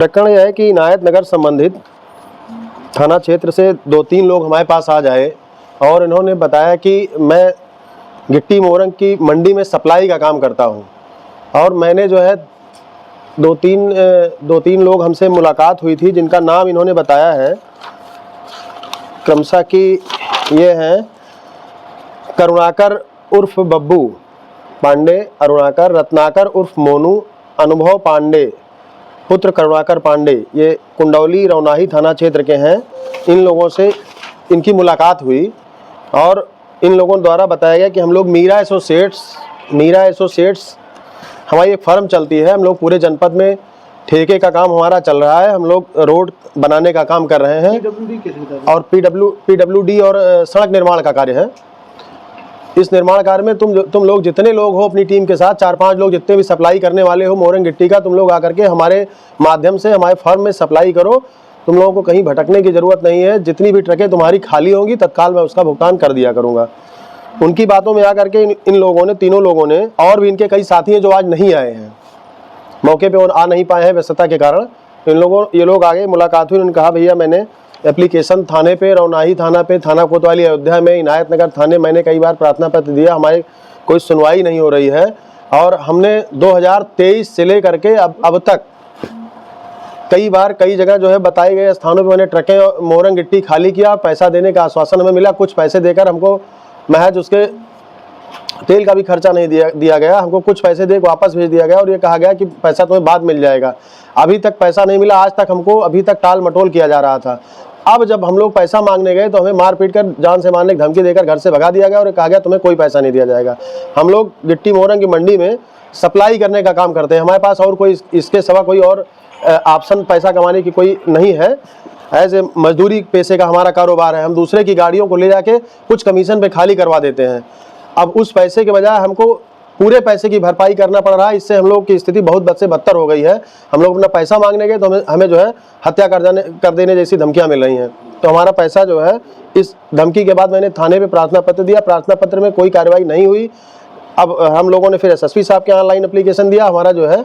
प्रकरण यह है कि इनायत नगर संबंधित थाना क्षेत्र से 2-3 लोग हमारे पास आ जाए और इन्होंने बताया कि मैं गिट्टी मोरंग की मंडी में सप्लाई का काम करता हूं। और मैंने जो है दो तीन लोग हमसे मुलाकात हुई थी, जिनका नाम इन्होंने बताया है क्रमशः कि ये हैं करुणाकर उर्फ बब्बू पांडे, अरुणाकर, रत्नाकर उर्फ मोनू, अनुभव पांडे पुत्र करुणाकर पांडे, ये कुंडौली रौनाही थाना क्षेत्र के हैं। इन लोगों से इनकी मुलाकात हुई और इन लोगों द्वारा बताया गया कि हम लोग मीरा एसोसिएट्स हमारी एक फर्म चलती है। हम लोग पूरे जनपद में ठेके का काम हमारा चल रहा है। हम लोग रोड बनाने का काम कर रहे हैं और पीडब्ल्यूडी और सड़क निर्माण का कार्य है। इस निर्माण कार्य में तुम लोग जितने लोग हो अपनी टीम के साथ 4-5 लोग जितने भी सप्लाई करने वाले हो मोरंग गिट्टी का, तुम लोग आकर के हमारे माध्यम से हमारे फर्म में सप्लाई करो। तुम लोगों को कहीं भटकने की ज़रूरत नहीं है। जितनी भी ट्रकें तुम्हारी खाली होंगी तत्काल मैं उसका भुगतान कर दिया करूँगा। उनकी बातों में आकर के इन लोगों ने, तीनों लोगों ने, और भी इनके कई साथी हैं जो आज नहीं आए हैं, मौके पर आ नहीं पाए हैं व्यस्तता के कारण। ये लोग आगे मुलाकात हुई। उन्होंने कहा भैया मैंने एप्लीकेशन थाने पे, रौनाही थाना पे, थाना कोतवाली अयोध्या में, इनायत नगर थाने मैंने कई बार प्रार्थना पत्र दिया, हमारे कोई सुनवाई नहीं हो रही है। और हमने 2023 से लेकर के अब तक कई बार कई जगह जो है बताए गए स्थानों पे मैंने ट्रकें मोरंग गिट्टी खाली किया। पैसा देने का आश्वासन हमें मिला, कुछ पैसे देकर हमको महज उसके तेल का भी खर्चा नहीं दिया गया। हमको कुछ पैसे दे वापस भेज दिया गया और ये कहा गया कि पैसा तुम्हें बाद मिल जाएगा। अभी तक पैसा नहीं मिला। आज तक हमको अभी तक टाल मटोल किया जा रहा था। अब जब हम लोग पैसा मांगने गए तो हमें मार पीट कर, जान से मारने की धमकी देकर घर से भगा दिया गया और कहा गया तुम्हें कोई पैसा नहीं दिया जाएगा। हम लोग गिट्टी मोरंग की मंडी में सप्लाई करने का काम करते हैं। हमारे पास और कोई इसके सिवा कोई और ऑप्शन पैसा कमाने की कोई नहीं है। एज ए मजदूरी पेशे का हमारा कारोबार है। हम दूसरे की गाड़ियों को ले जाके कुछ कमीशन पे खाली करवा देते हैं। अब उस पैसे के बजाय हमको पूरे पैसे की भरपाई करना पड़ रहा है। इससे हम लोग की स्थिति बहुत बद से बदतर हो गई है। हम लोग अपना पैसा मांगने गए तो हमें जो है हत्या कर देने जैसी धमकियां मिल रही हैं। तो हमारा पैसा जो है, इस धमकी के बाद मैंने थाने पे प्रार्थना पत्र दिया। प्रार्थना पत्र में कोई कार्रवाई नहीं हुई। अब हम लोगों ने फिर एसएसपी साहब के ऑनलाइन एप्लीकेशन दिया। हमारा जो है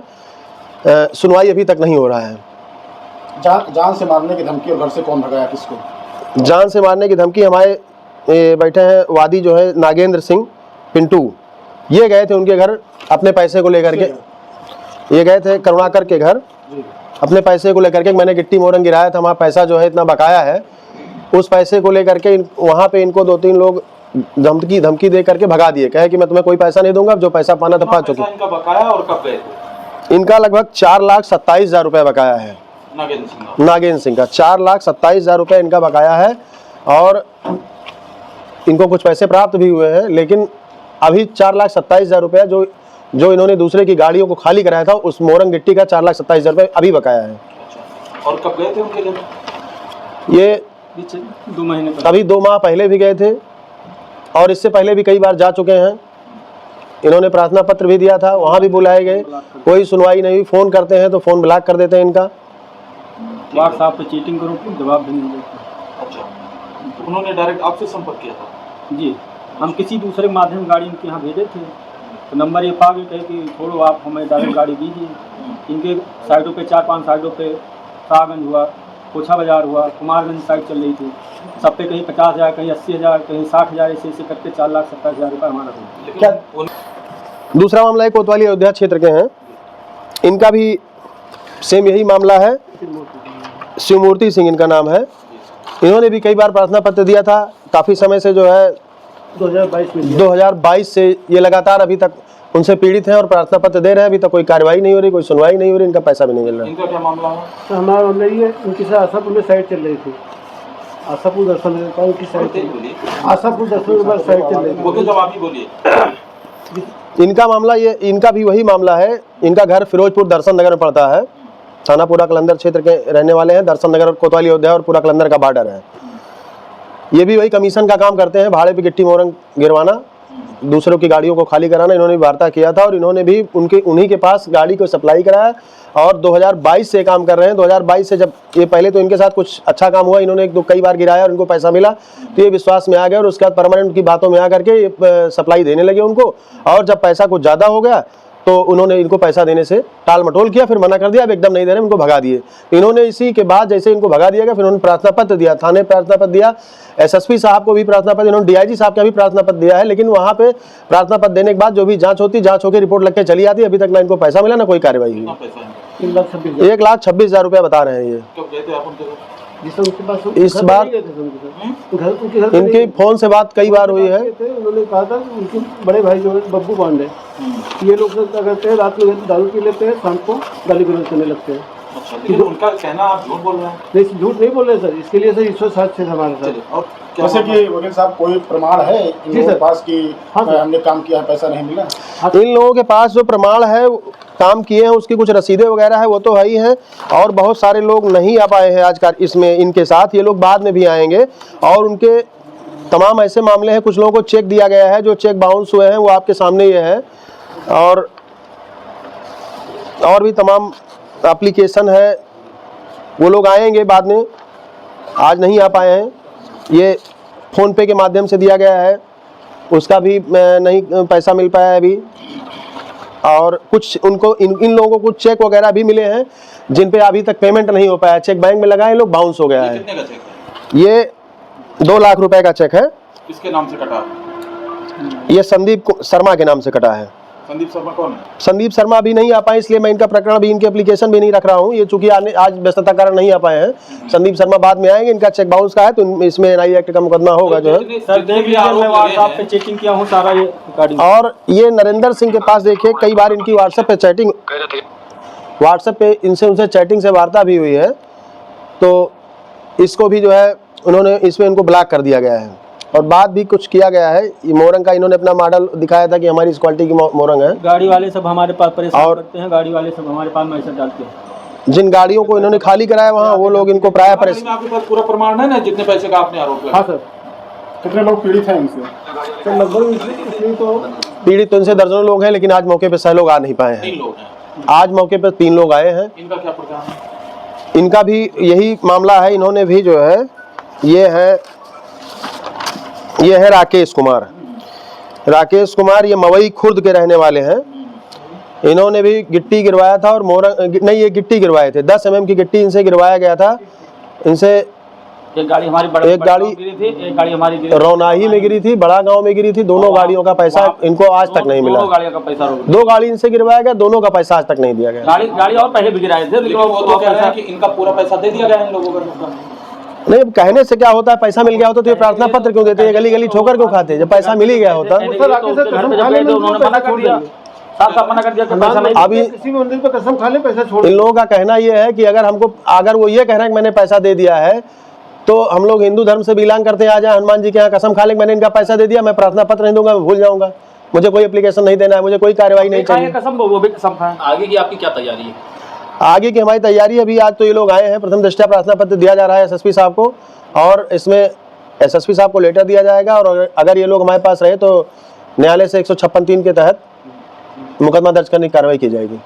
सुनवाई अभी तक नहीं हो रहा है। जान से मारने की धमकी और घर से कौन भगाया किसको? जान से मारने की धमकी हमारे बैठे हैं वादी जो है नागेंद्र सिंह पिंटू, ये गए थे उनके घर अपने पैसे को लेकर के। ये गए थे करुणाकर के घर अपने पैसे को लेकर के। मैंने गिट्टी मोरंग गिराया था, हमारा पैसा जो है इतना बकाया है। उस पैसे को लेकर के वहाँ पे इनको 2-3 लोग धमकी दे करके भगा दिए। कहे कि मैं तुम्हें कोई पैसा नहीं दूंगा, जो पैसा पाना था पा चुके। इनका बकाया और कब गए थे? इनका लगभग 4,27,000 रुपये बकाया है। नागेंद्र सिंह का 4,27,000 रुपये इनका बकाया है और इनको कुछ पैसे प्राप्त भी हुए हैं। लेकिन अभी 4,27,000 रुपया जो इन्होंने दूसरे की गाड़ियों को खाली कराया था, उस मोरंग गिट्टी का 4,27,000 रुपये अभी बकाया है। और कब गए थे उनके घर? ये 2 महीने पहले, अभी 2 माह पहले भी गए थे और इससे पहले भी कई बार जा चुके हैं। इन्होंने प्रार्थना पत्र भी दिया था, वहाँ भी बुलाए गए, कोई सुनवाई नहीं हुई। फ़ोन करते हैं तो फ़ोन ब्लॉक कर देते हैं इनका। व्हाट्सएप पे चीटिंग करो, जवाब भी नहीं देते। अच्छा, तो उन्होंने डायरेक्ट आपसे संपर्क किया था? जी, हम किसी दूसरे माध्यम गाड़ी इनके यहाँ भेजे थे तो नंबर ये पा गए, कहे कि छोड़ो आप हमें डायरेक्ट गाड़ी दीजिए। इनके साइडों पे 4-5 साइडों पे शाहगंज हुआ, कोछा बाजार हुआ, कुमारगंज साइड चल रही थी। सब पे कहीं 50,000, कहीं 80,000, कहीं 60,000, ऐसे करके 4,27,000 रुपये हमारा था। क्या दूसरा मामला है कोतवाली अयोध्या क्षेत्र के हैं। इनका भी सेम यही मामला है। शिवमूर्ति सिंह इनका नाम है। इन्होंने भी कई बार प्रार्थना पत्र दिया था। काफ़ी समय से जो है 2022 से ये लगातार अभी तक उनसे पीड़ित हैं और प्रार्थना पत्र दे रहे हैं। अभी तक कोई कार्रवाई नहीं हो रही, कोई सुनवाई नहीं हो रही, इनका पैसा भी नहीं मिल रहा। इनका क्या मामला है? तो हमारा मामला ये उनकी साथ आशापुर में साइड चल रही थी। आशापुर दर्शन नगर की साइड, आशापुर दर्शन नगर साइड चल रही थी। वो तो जब आप ही बोलिए। इनका मामला इनका भी वही मामला है। इनका घर फिरोजपुर दर्शन नगर में पड़ता है। थाना पूरा कलंदर क्षेत्र के रहने वाले हैं। दर्शन नगर कोतवाली अयोध्या और पूरा कलंदर का बॉर्डर है। ये भी वही कमीशन का काम करते हैं, भाड़े पे गिट्टी मोरंग गिरवाना, दूसरों की गाड़ियों को खाली कराना। इन्होंने भी वार्ता किया था और इन्होंने भी उन्हीं के पास गाड़ी को सप्लाई कराया और 2022 से काम कर रहे हैं। 2022 से जब ये पहले तो इनके साथ कुछ अच्छा काम हुआ, इन्होंने कई बार गिराया और इनको पैसा मिला तो ये विश्वास में आ गए और उसके बाद परमानेंट की बातों में आ करके सप्लाई देने लगे उनको। और जब पैसा कुछ ज़्यादा हो गया तो उन्होंने इनको पैसा देने से टाल मटोल किया, फिर मना कर दिया, अब एकदम नहीं दे रहे, इनको भगा दिए। इन्होंने इसी के बाद जैसे इनको भगा दिया गया, फिर उन्होंने प्रार्थना पत्र दिया, थाने प्रार्थना पत्र दिया, एसएसपी साहब को भी प्रार्थना पत्र, इन्होंने डीआईजी साहब का भी प्रार्थना पत्र दिया है। लेकिन वहाँ पे प्रार्थना पत्र देने के बाद जो भी जांच होती, जांच होकर रिपोर्ट लग के चली आती, अभी तक ना इनको पैसा मिला ना कोई कार्रवाई हुई। 1,26,000 रुपया बता रहे हैं ये। इस बार इनकी फोन से बात कई बार हुई है। उन्होंने कहा था उनके बड़े भाई जो है बब्बू पांडे, ये लोग क्या करते हैं, रात में दारू पी लेते हैं, शाम को गाली गलौज करने लगते हैं। अच्छा, लेकिन उनका कहना आप झूठ बोल रहे हैं। नहीं, झूठ नहीं बोल रहे सर, इसके लिए सर 107 से हमारे साथ। और जैसे कि वकील साहब कोई प्रमाण है इन लोगों के पास कि हमने काम किया है, पैसा नहीं मिला? इन लोगों के पास जो प्रमाण है, काम किए हैं, उसकी कुछ रसीदें वगैरह है, वो तो है ही है। और बहुत सारे लोग नहीं आ पाए हैं आज का इसमें इनके साथ, ये लोग बाद में भी आएंगे। और उनके तमाम ऐसे मामले हैं, कुछ लोगों को चेक दिया गया है, जो चेक बाउंस हुए हैं वो आपके सामने ये है। और भी तमाम एप्लीकेशन है, वो लोग आएंगे बाद में, आज नहीं आ पाए हैं। ये फ़ोन पे के माध्यम से दिया गया है, उसका भी नहीं पैसा मिल पाया है अभी। और कुछ उनको इन लोगों को कुछ चेक वगैरह भी मिले हैं, जिन पे अभी तक पेमेंट नहीं हो पाया। चेक बैंक में लगा है, लोग बाउंस हो गया है। कितने का चेक है? ये 2 लाख रुपए का चेक है। किसके नाम से कटा? ये संदीप शर्मा के नाम से कटा है। संदीप शर्मा कौन है? संदीप शर्मा अभी नहीं आ पाए, इसलिए मैं इनका प्रकरण भी, इनके एप्लीकेशन भी नहीं रख रहा हूँ। ये चूंकि आज व्यस्तता कारण नहीं आ पाए हैं। संदीप शर्मा बाद में आएंगे, इनका चेक बाउंस का है, तो इसमें एनआई एक्ट का मुकदमा होगा जो है। सर देख लीजिए, मैं व्हाट्सएप पे चेकिंग किया हूँ सारा ये रिकॉर्डिंग। और ये नरेंद्र सिंह के पास देखिए, कई बार इनकी व्हाट्सएप पे चैटिंग, व्हाट्सएप पे उनसे चैटिंग से वार्ता भी हुई है। तो इसको भी जो है उन्होंने, इसमें इनको ब्लॉक कर दिया गया है। और बात भी कुछ किया गया है, ये मोरंग का इन्होंने अपना मॉडल दिखाया था कि हमारी इस क्वालिटी की मोरंग है। गाड़ी वाले सब हमारे पास परेशान करते हैं, गाड़ी वाले सब हमारे पास मैसेज डालते हैं। जिन गाड़ियों को इन्होंने खाली कराया वहाँ, वो लोग इनको प्राय परेशान। आपके पास पूरा प्रमाण है ना, जितने पैसे का आपने आरोप लगाया? हाँ सर। कितने लोग पीड़ित हैं इनसे? तो लगभग इसमें तो पीड़ित तो इनसे दर्जनों लोग हैं, लेकिन आज मौके पे 6 लोग आ नहीं पाए 3 हैं। लोग हैं। आज मौके पे 3 लोग आए हैं। इनका क्या प्रकरण है? इनका भी यही मामला है। इन्होंने भी जो है, ये है राकेश कुमार। राकेश कुमार ये मवई खुर्द के रहने वाले हैं। इन्होंने भी गिट्टी गिरवाया था, और मोरंग नहीं, ये गिट्टी गिरवाए थे। 10 mm की गिट्टी इनसे गिरवाया गया था। इनसे एक गाड़ी हमारी एक गाड़ी गिरी थी, एक गाड़ी हमारी गिरी थी। रौनाही में गिरी थी, बड़ा गांव में गिरी थी। दोनों गाड़ियों का पैसा इनको आज तक नहीं मिला। 2 गाड़ियों का पैसा रोक 2 गाड़ी इनसे गिरवाया गया, दोनों का पैसा आज तक नहीं दिया गया। गाड़ी और पहले भी गिराए थे, लेकिन वो तो कह रहे हैं कि इनका पूरा पैसा दे दिया गया इन लोगों का। नहीं, अब कहने से क्या होता है, पैसा मिल गया होता तो ये प्रार्थना पत्र क्यों देते, ये गली गली ठोकर क्यों खाते जब पैसा मिल ही गया होता। उन्होंने मना कर दिया, साफ मना कर दिया कि पैसा नहीं। अभी किसी भी मंदिर पर कसम खा ले, पैसा छोड़। इन लोगों का कहना ये है कि अगर वो ये कह रहे हैं कि मैंने पैसा दे दिया है, तो हम लोग हिंदू धर्म से बिलोंग करते हैं, आ जाए हनुमान जी के यहाँ कसम खा ले मैंने इनका पैसा दे दिया, मैं प्रार्थना पत्र नहीं दूंगा, मैं भूल जाऊंगा, मुझे कोई एप्लीकेशन नहीं देना है, मुझे कोई कार्रवाई नहीं चाहिए। कसम वो भी कसम खाएं। आगे की आपकी क्या तैयारी है? आगे की हमारी तैयारी अभी, आज तो ये लोग आए हैं, प्रथम दृष्टया प्रार्थना पत्र दिया जा रहा है एसएसपी साहब को, और इसमें एसएसपी साहब को लेटर दिया जाएगा। और अगर ये लोग हमारे पास रहे तो न्यायालय से 156(3) के तहत मुकदमा दर्ज करने की कार्रवाई की जाएगी।